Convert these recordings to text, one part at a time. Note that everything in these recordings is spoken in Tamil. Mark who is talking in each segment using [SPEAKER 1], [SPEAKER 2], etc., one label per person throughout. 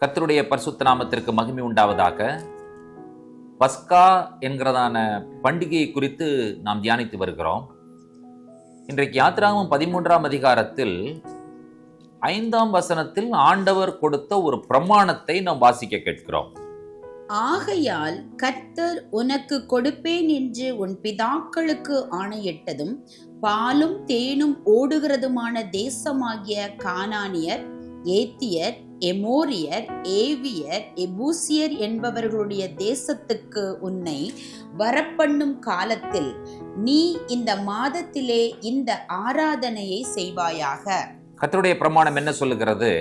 [SPEAKER 1] கர்த்தருடைய பரிசுத்த நாமத்திற்கு மகிமை உண்டாவதாக. பஸ்கா என்கிறதான பண்டிகையை குறித்து நாம் தியானித்து வருகிறோம். இன்றைக்கு யாத்திராகமம் 13ஆம் அதிகாரத்தில் 5ஆம் வசனத்தில் ஆண்டவர் கொடுத்த ஒரு பிரமாணத்தை நாம் வாசிக்க கேட்கிறோம்.
[SPEAKER 2] ஆகையால் கர்த்தர் உனக்கு கொடுப்பேன் என்று உன் பிதாக்களுக்கு ஆணையிட்டதும் பாலும் தேனும் ஓடுகிறதுமான தேசமாகிய கானானியர், ஏத்தியர், எமோரியர், ஏவியர், எபூசியர் என்பவர்களுடைய தேசத்துக்கு உன்னை வரப்பண்ணும் காலத்தில் நீ இந்த மாதத்திலே இந்த ஆராதனையை செய்வாயாக.
[SPEAKER 1] கர்த்தருடைய பிரமாணம் என்ன சொல்லுகிறது?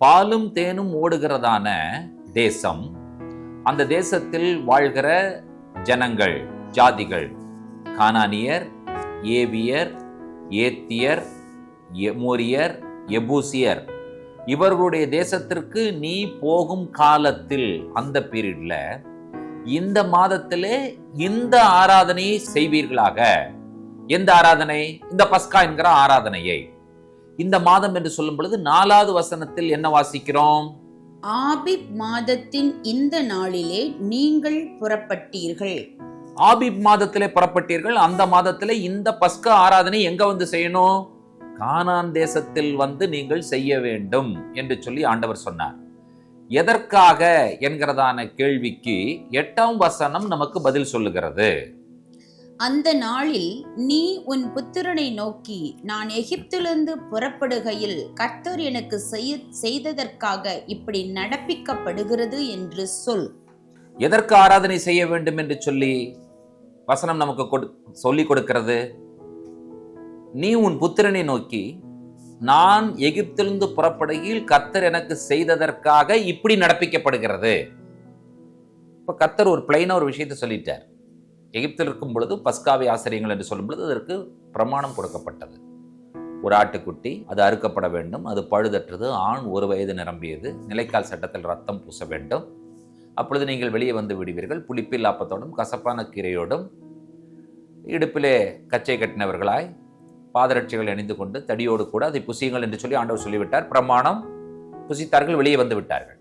[SPEAKER 1] பாலும் தேனும் ஓடுகிறதான தேசம், அந்த தேசத்தில் வாழ்கிற ஜனங்கள், ஜாதிகள், கானானியர், ஏவியர், ஏத்தியர், எமோரியர், எபூசியர், இவர்களுடைய தேசத்திற்கு நீ போகும் காலத்தில், அந்த பீரியட்ல இந்த மாதத்திலே இந்த ஆராதனையை செய்வீர்களாக. எந்த ஆராதனை? இந்த பஸ்கா என்கிற ஆராதனையை. இந்த மாதம் என்று சொல்லும் பொழுது 4வது வசனத்தில் என்ன வாசிக்கிறோம்?
[SPEAKER 2] ஆபிப் மாதத்தின் இந்த நாளிலே நீங்கள் புறப்பட்டீர்கள்.
[SPEAKER 1] ஆபிப் மாதத்திலே புறப்பட்டீர்கள். அந்த மாதத்திலே இந்த பஸ்கா ஆராதனை எங்க வந்து செய்யணும்? கானான் தேசத்தில் வந்து நீங்கள் செய்ய வேண்டும் என்று சொல்லி ஆண்டவர் சொன்னார். எதற்காக என்கிறதான கேள்விக்கு 8ஆம் வசனம் நமக்கு பதில் சொல்லுகிறது.
[SPEAKER 2] அந்த நாளில் நீ உன் புத்திரனை நோக்கி, நான் எகிப்திலிருந்து புறப்படுகையில் கர்த்தர் எனக்கு செய்ததற்காக இப்படி நடப்பிக்கப்படுகிறது என்று சொல்.
[SPEAKER 1] எதற்கு ஆராதனை செய்ய வேண்டும் என்று சொல்லி வசனம் நமக்கு சொல்லிக் கொடுக்கிறது? நீ உன் புத்திரனை நோக்கி, நான் எகிப்திலிருந்து புறப்படுகையில் கர்த்தர் எனக்கு செய்ததற்காக இப்படி நடப்பிக்கப்படுகிறது. இப்ப கர்த்தர் ஒரு பிளைனா ஒரு விஷயத்தை சொல்லிட்டார். எகிப்தில் இருக்கும் பொழுது பஸ்காவை ஆசரியுங்கள் என்று சொல்லும் பொழுது அதற்கு பிரமாணம் கொடுக்கப்பட்டது. ஒரு ஆட்டுக்குட்டி, அது அறுக்கப்பட வேண்டும், அது பழுதற்றது, ஆண் 1 வயது நிரம்பியது, நிலைக்கால் சட்டத்தில் ரத்தம் பூச வேண்டும், அப்பொழுது நீங்கள் வெளியே வந்து விடுவீர்கள், புளிப்பில் ஆப்பத்தோடும் கசப்பான கீரையோடும் இடுப்பிலே கச்சை கட்டினவர்களாய் பாதரட்சிகள் அணிந்து கொண்டு தடியோடு கூட அதை புசியுங்கள் என்று சொல்லி ஆண்டவர் சொல்லிவிட்டார். பிரமாணம் புசித்தார்கள், வெளியே வந்து விட்டார்கள்.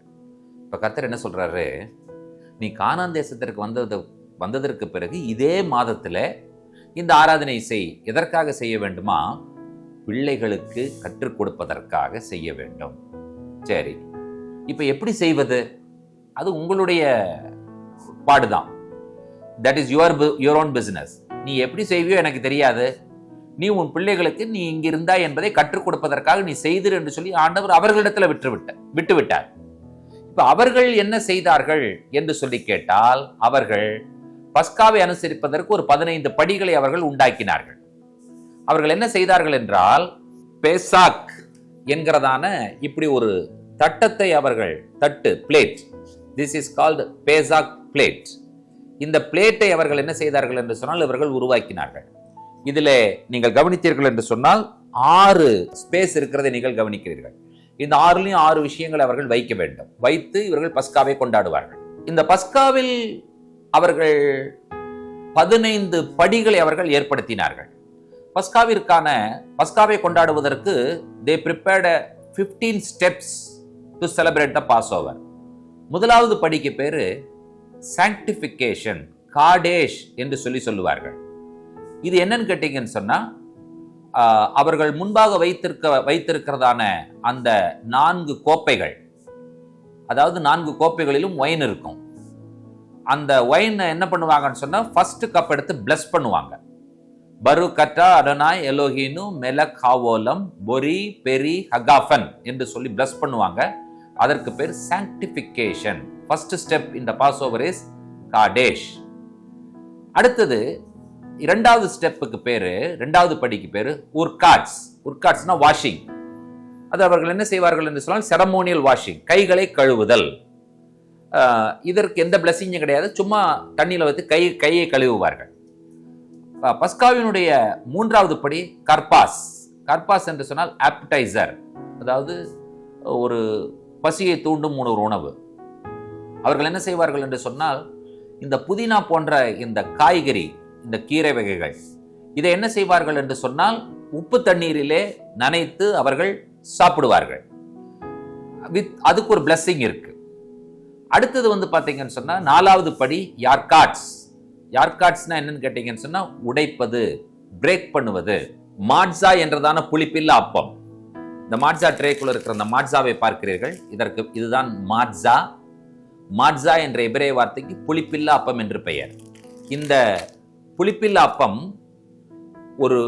[SPEAKER 1] இப்ப கர்த்தர் என்ன சொல்றாரு? நீ கானான் தேசத்திற்கு வந்ததற்கு பிறகு இதே மாதத்துல இந்த ஆராதனை செய். எதற்காக செய்ய வேண்டுமா? பிள்ளைகளுக்கு கற்றுக் கொடுப்பதற்காக செய்ய வேண்டும். சரி, இப்ப எப்படி செய்வது? அது உங்களுடைய பாடுதான். That is your own business. நீ எப்படி செய்வியோ எனக்கு தெரியாது. நீ உன் பிள்ளைகளுக்கு நீ இங்க இருந்தாய் என்பதை கற்றுக் கொடுப்பதற்காக நீ செய்திரு என்று சொல்லி ஆண்டவர் அவர்களிடத்துல விட்டு விட்டார். இப்ப அவர்கள் என்ன செய்தார்கள் என்று சொல்லி கேட்டால், அவர்கள் பஸ்காவை அனுசரிப்பதற்கு ஒரு 15 படிகளை அவர்கள் உண்டாக்கினார்கள். அவர்கள் என்ன செய்தார்கள் என்றால், பேசாக் என்கிறதான இப்படி ஒரு தட்டத்தை அவர்கள், plate, this is called Pesach plate. இந்த பிளேட்டை அவர்கள் என்ன செய்தார்கள் என்று சொன்னால் இவர்கள் உருவாக்கினார்கள். இதிலே நீங்கள் கவனித்தீர்கள் என்று சொன்னால் 6 ஸ்பேஸ் இருக்கிறதை நீங்கள் கவனிக்கிறீர்கள். இந்த 6லையும் 6 விஷயங்களை அவர்கள் வைக்க வேண்டும். வைத்து இவர்கள் பஸ்காவை கொண்டாடுவார்கள். இந்த பஸ்காவில் அவர்கள் 15 படிகளை அவர்கள் ஏற்படுத்தினார்கள். பஸ்காவை கொண்டாடுவதற்கு they prepared 15 steps to celebrate the Passover. முதலாவது படிக்கு பேரு sanctification, காடேஷ் என்று சொல்லுவார்கள். இது என்னன்னு கேட்டீங்கன்னு சொன்னா, அவர்கள் முன்பாக வைத்திருக்கிறதான அந்த 4 கோப்பைகள், அதாவது 4 கோப்பைகளிலும் ஒயின் இருக்கும். அந்த ஒயின் என்ன பண்ணுவாங்கன்னு சொன்னா, ஃபர்ஸ்ட் கப் எடுத்து பிளஸ் பண்ணுவாங்க. பரு கட்டா அடனாய் எலோஹினு மெலக் ஹாவோலம் பொரி பெரி ஹகாஃபன் என்று சொல்லி பிளஸ் பண்ணுவாங்க. அதற்கு பேர் சாங்டிஃபிகேஷன். ஃபர்ஸ்ட் ஸ்டெப் இந்த பாஸ்ஓவர் இஸ் காடேஷ். அடுத்தது 2வது ஸ்டெப்புக்கு பேரு, 2வது படிக்கு பேரு உர்காட்ஸ். உர்காட்ஸ்னா வாஷிங். அது அவர்கள் என்ன செய்வார்கள் என்று சொன்னால் செரமோனியல் வாஷிங், கைகளை கழுவுதல். இதற்கு எந்த பிளஸிங்கும் கிடையாது, சும்மா தண்ணியில வைத்து கையை கழுவுவார்கள். பஸ்காவினுடைய 3வது படி கர்பாஸ். கர்பாஸ் என்று சொன்னால் ஆப்படைசர், அதாவது ஒரு பசியை தூண்டும் ஒரு உணவு. அவர்கள் என்ன செய்வார்கள் என்று சொன்னால், இந்த புதினா போன்ற இந்த காய்கறி, இந்த கீரை வகைகள், இதை என்ன செய்வார்கள் என்று சொன்னால் உப்பு தண்ணீரிலே நனைத்து அவர்கள் சாப்பிடுவார்கள். அதுக்கு ஒரு blessing இருக்கு. அடுத்தது வந்து பாத்தீங்கன்னு சொன்னா 4வது படி யார்காட்ஸ். யார்காட்ஸ்னா என்னன்னு கேட்டீங்கன்னு சொன்னா உடைப்பது, பிரேக் பண்ணுவது. மாட்ஸா என்றதான புளிப்பில்லா அப்பம். இந்த மாட்ஸா ட்ரேக்குள்ள இருக்கிற அந்த மாட்ஸாவை பார்க்கிறீர்கள். இதுதான் மாட்ஸா. மாட்ஸா என்ற எபிரேய வார்த்தைக்கு புளிப்பில்லா அப்பம் என்று பெயர். இந்த புளிப்பில்லா அப்பம் ஒரு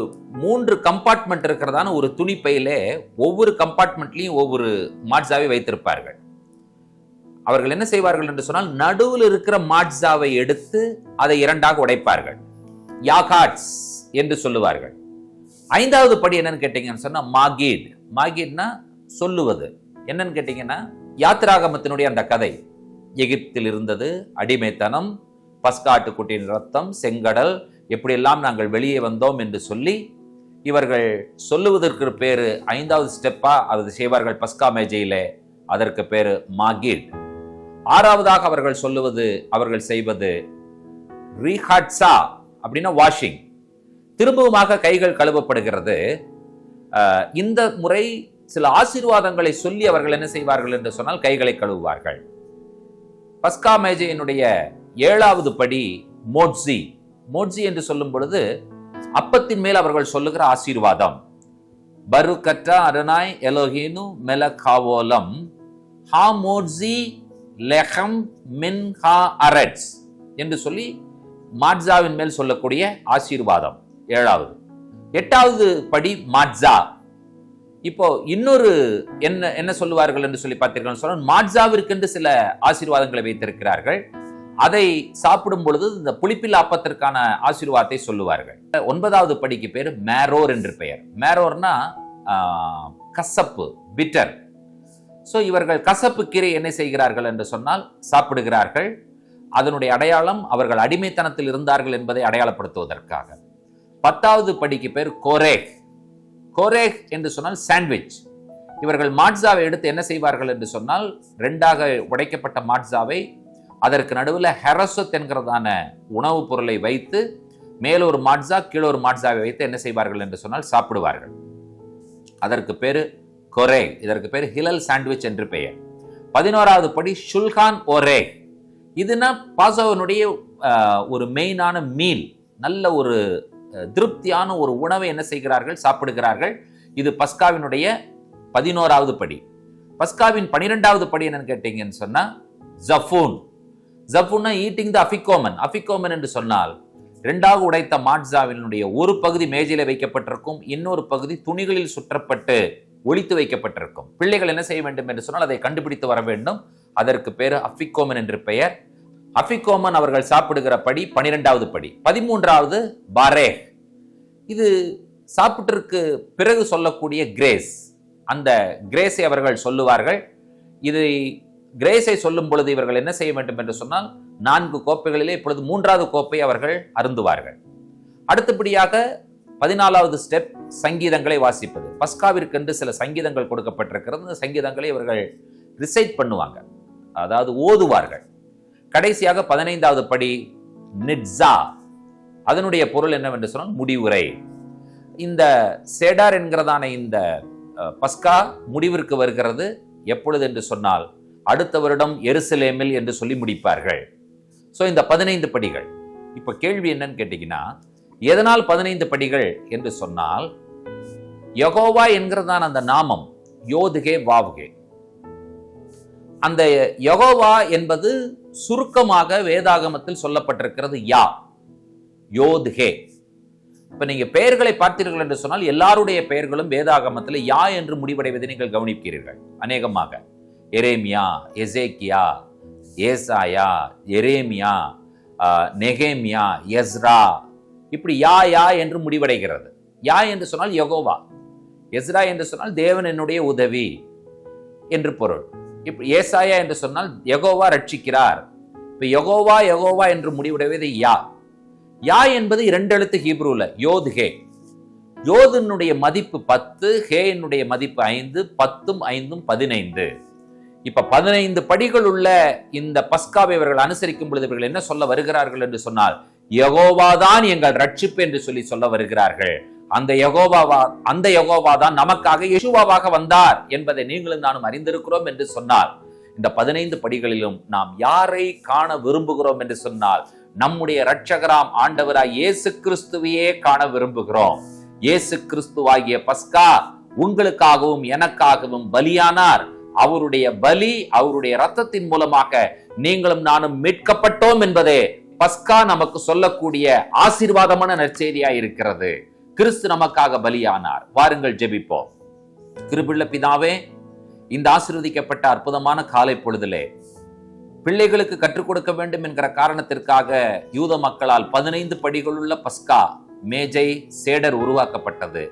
[SPEAKER 1] 3 கம்பார்ட்மெண்ட் இருக்கிறதான ஒரு துணி பையிலே ஒவ்வொரு கம்பார்ட்மெண்ட்லையும் ஒவ்வொரு மாட்ஸாவை வைத்திருப்பார்கள். அவர்கள் என்ன செய்வார்கள் என்று சொன்னால் நடுவில் இருக்கிற மாட்ஸாவை எடுத்து அதை 2ஆக உடைப்பார்கள். யாகாட்ஸ் என்று சொல்லுவார்கள். 5வது படி என்னன்னு கேட்டீங்கன்னு சொன்னா மாகீட். மாகீட்னா சொல்லுவது. என்னன்னு கேட்டீங்கன்னா யாத்திராகமத்தினுடைய அந்த கதை, எகிப்தில் இருந்தது அடிமைத்தனம், பஸ்கா ஆட்டுக்குட்டியின் ரத்தம், செங்கடல், எப்படியெல்லாம் நாங்கள் வெளியே வந்தோம் என்று சொல்லி இவர்கள் சொல்லுவதற்கு பேரு 5வது ஸ்டெப்பா அது செய்வார்கள் பஸ்கா மேஜையிலே. அதற்கு பேரு மாகீட். 6வதாக அவர்கள் செய்வது ரீஹாட்ஸா, அப்படின்னா வாஷிங். திரும்பவுமாக கைகள் கழுவப்படுகிறது. இந்த முறை சில ஆசீர்வாதங்களை சொல்லி அவர்கள் என்ன செய்வார்கள் என்று சொன்னால் கைகளை கழுவுவார்கள். பஸ்கா மேஜையினுடைய 7வது படி மோட்சி. மோட்சி என்று சொல்லும் பொழுது அப்பத்தின் மேல் அவர்கள் சொல்லுகிற ஆசீர்வாதம். பருக்கற்றா அரணாய் எலோஹீனு மெலகாவோலம் ஹா மோட்சி லெஹம் மின் ஹா அரட்ஸ் என்று சொல்லி மாட்ஸாவின் மேல் சொல்லக்கூடிய ஆசீர்வாதம் 7வது. 8வது படி மாட்ஸா. இப்போ இன்னொரு என்ன சொல்லுவார்கள் என்று சொல்லி பார்த்தீர்கள் சொன்னால் மாட்ஸாவிற்கென்று சில ஆசீர்வாதங்களை வைத்திருக்கிறார்கள். அதை சாப்பிடும் பொழுது இந்த புளிப்பில்லா அப்பத்திற்கான ஆசீர்வாதத்தை சொல்லுவார்கள். 9வது படிக்கு பேர் மேரோர் என்று பெயர். மேரோர்னா கசப்பு, பிட்டர். சோ இவர்கள் கசப்பு கீரை என்ன செய்கிறார்கள் என்று சொன்னால் சாப்பிடுகிறார்கள். அதனுடைய அடையாளம் அவர்கள் அடிமைத்தனத்தில் இருந்தார்கள் என்பதை அடையாளப்படுத்துவதற்காக. 10வது படிக்கு பேர் கோரேக். கோரேக் என்று சொன்னால் சாண்ட்விச். இவர்கள் மாட்ஸாவை எடுத்து என்ன செய்வார்கள் என்று சொன்னால் 2ஆக உடைக்கப்பட்ட மாட்ஸாவை அதற்கு நடுவில் ஹெரசத் என்கிறதான உணவுப் பொருளை வைத்து மேலொரு மாட்ஸா கீழொரு மாட்ஸாவை வைத்து என்ன செய்வார்கள் என்று சொன்னால் சாப்பிடுவார்கள். அதற்கு பேரு கொரே. இதற்கு பேர் ஹிலல் சாண்ட்விச் என்று பெயர். 11வது படி ஷுல்கான் ஓரே. இதுனா பாசோவனுடைய ஒரு மெயினான மீல், நல்ல ஒரு திருப்தியான ஒரு உணவை என்ன செய்கிறார்கள், சாப்பிடுகிறார்கள். இது பஸ்காவினுடைய 11வது படி. பஸ்காவின் 12வது படி என்னன்னு கேட்டீங்கன்னு சொன்னா ஜஃபூன். ஜஃபூன்னா ஈட்டிங் தி அஃபிகோமன். அஃபிகோமன் என்று சொன்னால் 2ஆக உடைத்த மாட்ஸாவினுடைய ஒரு பகுதி மேஜையில வைக்கப்பட்டிருக்கும், இன்னொரு பகுதி துணிகளில் சுற்றப்பட்டு ஒளித்து வைக்கப்பட்டிருக்கும். பிள்ளைகள் என்ன செய்ய வேண்டும் என்று சொன்னால் அதை கண்டுபிடித்து வர வேண்டும். அதற்கு பேரு அஃபிகோமன் என்று பெயர். அஃபிகோமன் அவர்கள் சாப்பிடுகிற படி 12வது படி. 13வது பாரே. இது சாப்பிட்டிற்கு பிறகு சொல்லக்கூடிய கிரேஸ். அந்த கிரேஸை அவர்கள் சொல்லுவார்கள். இதை கிரேஸை சொல்லும் பொழுது இவர்கள் என்ன செய்ய வேண்டும் என்று சொன்னால் 4 கோப்பைகளிலே இப்பொழுது 3வது கோப்பை அவர்கள் அருந்துவார்கள். அடுத்தபடியாக 14வது ஸ்டெப் சங்கீதங்களை வாசிப்பது. பஸ்காவிற்கென்று சில சங்கீதங்கள் கொடுக்கப்பட்டிருக்கிறது. இந்த சங்கீதங்களை இவர்கள் ரிசைட் பண்ணுவாங்க, அதாவது ஓதுவார்கள். கடைசியாக 15வது படி நிட்ஸா. அதனுடைய பொருள் என்னவென்று சொன்னால் முடிவுரை. இந்த சேடார் என்கிறதான இந்த பஸ்கா முடிவிற்கு வருகிறது. எப்பொழுது என்று சொன்னால் அடுத்த வருடம் எருசலேமில் என்று சொல்லி முடிப்பார்கள். சோ இந்த 15 படிகள். இப்ப கேள்வி என்னன்னு கேட்டீங்கன்னா, எதனால் 15 படிகள் என்று சொன்னால் யெகோவா என்கிறதான அந்த நாமம் யோதுகே வாவ்கே. அந்த யெகோவா என்பது சுருக்கமாக வேதாகமத்தில் சொல்லப்பட்டிருக்கிறது யா, யோதுகே. இப்ப நீங்க பெயர்களை பார்த்தீர்கள் என்று சொன்னால் எல்லாருடைய பெயர்களும் வேதாகமத்தில் யா என்று முடிவடைவதை நீங்கள் கவனிக்கிறீர்கள். அநேகமாக எரேமியா, எசேக்கியா, ஏசாயா, எரேமியா, நெகேமியா, எஸ்ரா, இப்படி யா யா என்று முடிவடைகிறது. யா என்று சொன்னால் யெகோவா, எஸ்ரா என்று சொன்னால் தேவன் என்னுடைய உதவி என்று பொருள். இப்ப ஏசாயா என்று சொன்னால் யெகோவா ரட்சிக்கிறார். இப்ப யெகோவா யெகோவா என்று முடிவடைவது யா. யா என்பது 2 எழுத்து ஹீப்ரூல யோத்ஹே. யோதினுடைய மதிப்பு 10, ஹேனுடைய மதிப்பு 5, 10ம் 5ம் 15. இப்ப 15 படிகள் உள்ள இந்த பஸ்காவை இவர்கள் அனுசரிக்கும் பொழுது இவர்கள் என்ன சொல்ல வருகிறார்கள் என்று சொன்னால் யெகோவா தான் எங்கள் ரட்சிப்பு என்று சொல்லி சொல்ல வருகிறார்கள். அந்த யெகோவா தான் நமக்காக யெகோவாவாக வந்தார் என்பதை நீங்களும் நானும் அறிந்திருக்கிறோம் என்று சொன்னால், இந்த 15 படிகளிலும் நாம் யாரை காண விரும்புகிறோம் என்று சொன்னால், நம்முடைய இரட்சகராம் ஆண்டவராய் இயேசு கிறிஸ்துவையே காண விரும்புகிறோம். இயேசு கிறிஸ்துவாகிய பஸ்கா உங்களுக்காகவும் எனக்காகவும் பலியானார். அவருடைய பலி, அவருடைய இரத்தத்தின் மூலமாக நீங்களும் நானும் மீட்கப்பட்டோம் என்பதே பஸ்கா நமக்கு சொல்லக்கூடிய ஆசீர்வாதமான நற்செய்தியா இருக்கிறது. கிறிஸ்து நமக்காக பலியானார். வாருங்கள் ஜெபிப்போம். கிருபையுள்ள பிதாவே, இந்த ஆசீர்வதிக்கப்பட்ட அற்புதமான காலை பொழுதிலே பிள்ளைகளுக்கு கற்றுக் கொடுக்க வேண்டும் என்கிற காரணத்திற்காக யூத மக்களால் 15 படிகளுள்ள பஸ்கா மேஜை சேடர் உருவாக்கப்பட்டது.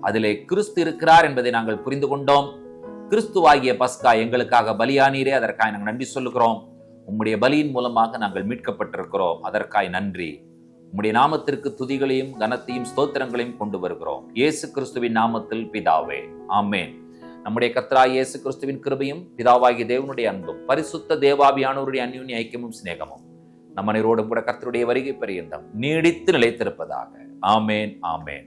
[SPEAKER 1] அதிலே கிறிஸ்து இருக்கிறார் என்பதை நாங்கள் புரிந்து கொண்டோம். கிறிஸ்துவாகிய பஸ்கா எங்களுக்காக பலியானீரே, அதற்காக நாங்கள் நன்றி சொல்லுகிறோம். உம்முடைய பலியின் மூலமாக நாங்கள் மீட்கப்பட்டிருக்கிறோம். அதற்காய் நன்றி. உம்முடைய நாமத்திற்கு துதிகளையும் கனத்தையும் ஸ்தோத்திரங்களையும் கொண்டு வருகிறோம். இயேசு கிறிஸ்துவின் நாமத்தில் பிதாவே, ஆமேன். நம்முடைய கர்த்தராகிய இயேசு கிறிஸ்துவின் கிருபையும் பிதாவாகிய தேவனுடைய அன்பும் பரிசுத்த தேவாவியானவருடைய அந்யோன்ய ஐக்கியமும் சிநேகமும் நம்ம அனைவரோடும் கூட கர்த்தருடைய வருகை பரியந்தம் நீடித்து நிலைத்திருப்பதாக. ஆமேன், ஆமேன்.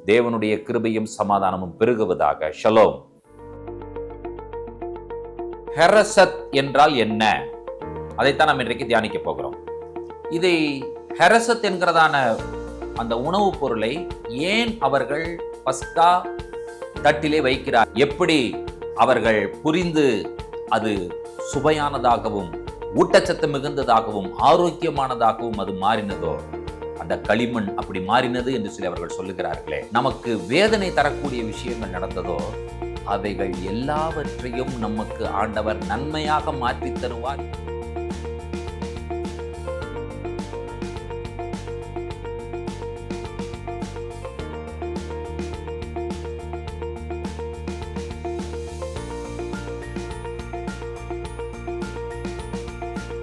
[SPEAKER 1] தேவனுடைய கிருபையும் சமாதானமும் பெருகுவதாக. ஷலோம். ஹெரசத் என்றால் என்ன? அதைத்தான் நாம் இன்றைக்கு தியானிக்க போகிறோம். இதை ஹெரசத் என்கிறதான அந்த உணவுப் பொருளை ஏன் அவர்கள் பஸ்கா தட்டிலே வைக்கிறார், எப்படி அவர்கள் புரிந்து அது சுவையானதாகவும் ஊட்டச்சத்து மிகுந்ததாகவும் ஆரோக்கியமானதாகவும் அது மாறினதோ, அந்த களிமண் அப்படி மாறினது என்று சொல்லி அவர்கள் சொல்லுகிறார்களே, நமக்கு வேதனை தரக்கூடிய விஷயங்கள் நடந்ததோ அவைகள் எல்லாவற்றையும் நமக்கு ஆண்டவர் நன்மையாக மாற்றி தருவார்.